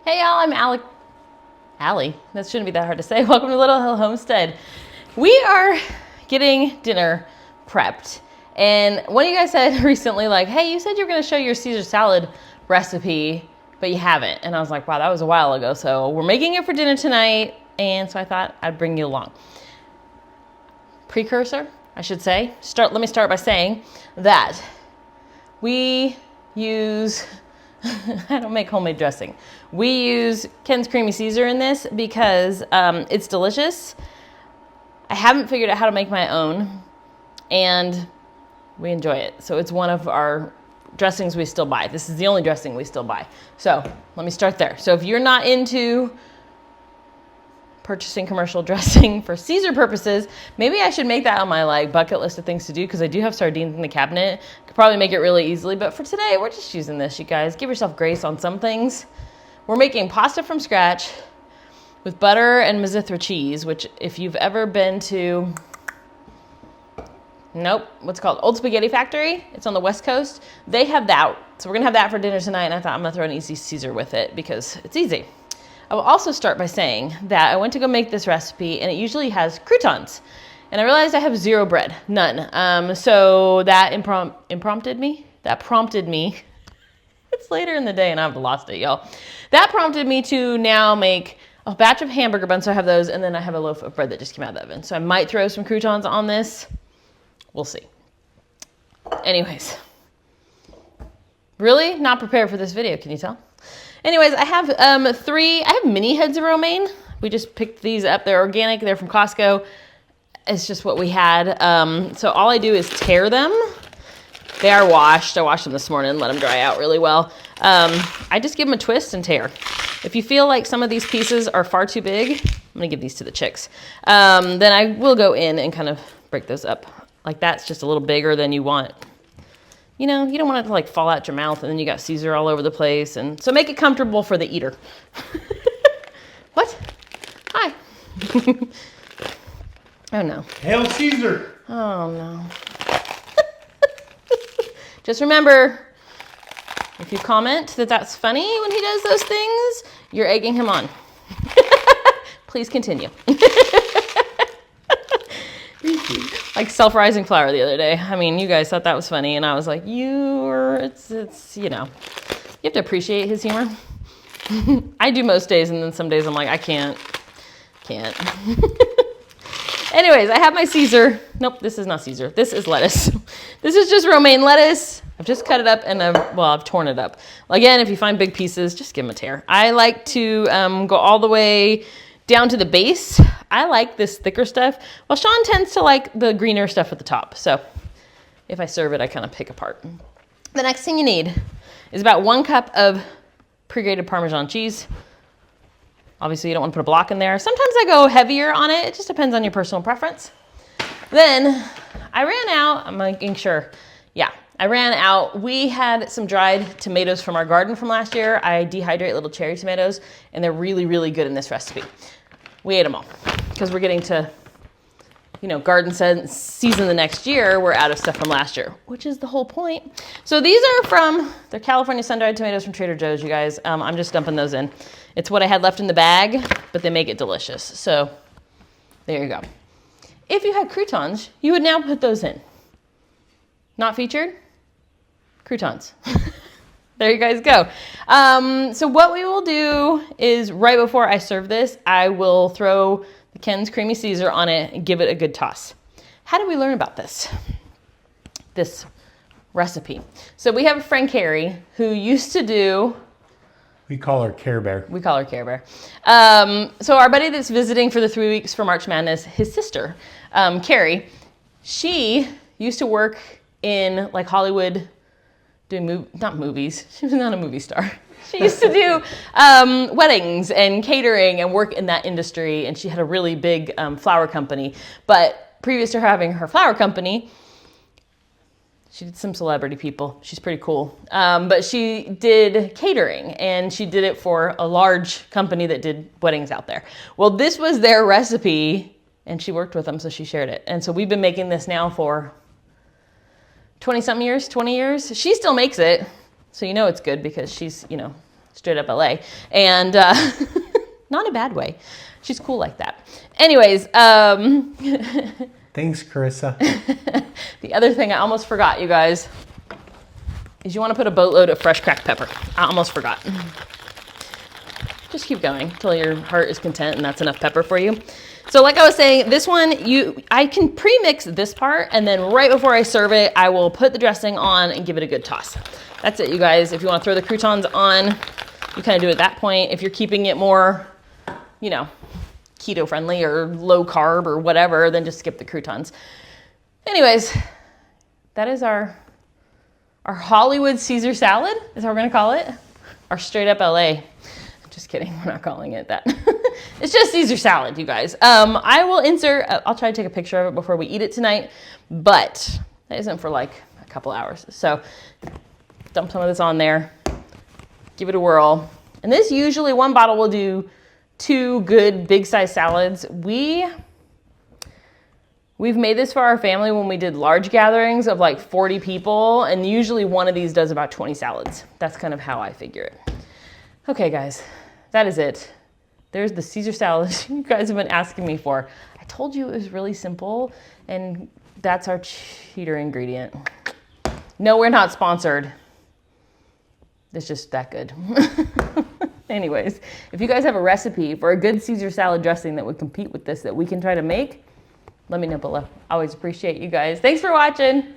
Hey y'all, I'm Ali. That shouldn't be that hard to say. Welcome to Little Hill Homestead. We are getting dinner prepped. And one of you guys said recently, like, hey, you said you were going to show your Caesar salad recipe, but you haven't. And I was like, wow, that was a while ago. So we're making it for dinner tonight. And so I thought I'd bring you along. Precursor, I should say. Let me start by saying that we use... I don't make homemade dressing. We use Ken's Creamy Caesar in this because it's delicious. I haven't figured out how to make my own, and we enjoy it. So it's one of our dressings we still buy. This is the only dressing we still buy. So let me start there. So if you're not into purchasing commercial dressing for Caesar purposes, maybe I should make that on my bucket list of things to do, because I do have sardines in the cabinet. Could probably make it really easily, but for today we're just using this, you guys. Give yourself grace on some things. We're making pasta from scratch with butter and Mazzithra cheese, which if you've ever been to, what's it called? Old Spaghetti Factory. It's on the West Coast. They have that. So we're gonna have that for dinner tonight, and I thought I'm gonna throw an easy Caesar with it because it's easy. I will also start by saying that I went to go make this recipe, and it usually has croutons. And I realized I have zero bread, none. So that prompted me. It's later in the day and I've lost it, y'all. That prompted me to now make a batch of hamburger buns. So I have those, and then I have a loaf of bread that just came out of the oven. So I might throw some croutons on this. We'll see. Anyways, really not prepared for this video, can you tell? Anyways, I have I have mini heads of romaine. We just picked these up. They're organic. They're from Costco. It's just what we had. So all I do is tear them. They are washed. I washed them this morning, let them dry out really well. I just give them a twist and tear. If you feel like some of these pieces are far too big, I'm gonna give these to the chicks. Then I will go in and kind of break those up. Like that's just a little bigger than you want. You know, you don't want it to fall out your mouth and then you got Caesar all over the place. And so make it comfortable for the eater. What? Hi. Oh no. Hail Caesar. Oh no. Just remember, if you comment that that's funny when he does those things, you're egging him on. Please continue. Like self-rising flour the other day. I mean, you guys thought that was funny, and I was like, it's you know, you have to appreciate his humor. I do most days, and then some days I'm like, I can't. Anyways, I have my Caesar. Nope, this is not Caesar. This is lettuce. This is just romaine lettuce. I've just cut it up and I've torn it up. Again, if you find big pieces, just give them a tear. I like to go all the way down to the base. I like this thicker stuff. Well, Shawn tends to like the greener stuff at the top. So if I serve it, I kind of pick apart. The next thing you need is about 1 cup of pre-grated Parmesan cheese. Obviously, you don't want to put a block in there. Sometimes I go heavier on it. It just depends on your personal preference. Then I ran out. I'm making sure. Yeah, I ran out. We had some dried tomatoes from our garden from last year. I dehydrate little cherry tomatoes, and they're really, really good in this recipe. We ate them all because we're getting to, garden season the next year. We're out of stuff from last year, which is the whole point. So these are they're California sun-dried tomatoes from Trader Joe's, you guys. I'm just dumping those in. It's what I had left in the bag, but they make it delicious. So there you go. If you had croutons, you would now put those in. Not featured? Croutons. There you guys go. So what we will do is right before I serve this, I will throw the Ken's Creamy Caesar on it and give it a good toss. How did we learn about this recipe? So we have a friend, Carrie, who used to do... We call her Care Bear. So our buddy that's visiting for the 3 weeks for March Madness, his sister, Carrie, she used to work in Hollywood doing not movies. She was not a movie star. She used to do weddings and catering and work in that industry. And she had a really big flower company. But previous to her having her flower company, she did some celebrity people. She's pretty cool. But she did catering, and she did it for a large company that did weddings out there. Well, this was their recipe, and she worked with them, so she shared it. And so we've been making this now for 20 years. She still makes it. So it's good because she's, straight up LA. And not in a bad way. She's cool like that. Anyways, Thanks, Carissa. the other thing I almost forgot, you guys, is you want to put a boatload of fresh cracked pepper. I almost forgot. Just keep going until your heart is content and that's enough pepper for you. So like I was saying, this one, I can pre-mix this part, and then right before I serve it, I will put the dressing on and give it a good toss. That's it, you guys. If you want to throw the croutons on, you kind of do it at that point. If you're keeping it more, you know, keto friendly or low carb or whatever, then just skip the croutons. Anyways, that is our Hollywood Caesar salad, is how we're gonna call it. Our straight up LA. Just kidding, we're not calling it that. It's just Caesar salad, you guys. I will insert, I'll try to take a picture of it before we eat it tonight, but that isn't for like a couple hours. So dump some of this on there, give it a whirl. And this usually, one bottle will do 2 good big size salads. We've made this for our family when we did large gatherings of like 40 people, and usually one of these does about 20 salads. That's kind of how I figure it. Okay, guys, that is it. There's the Caesar salad you guys have been asking me for. I told you it was really simple, and that's our cheater ingredient. No, we're not sponsored. It's just that good. Anyways, if you guys have a recipe for a good Caesar salad dressing that would compete with this that we can try to make, let me know below. I always appreciate you guys. Thanks for watching.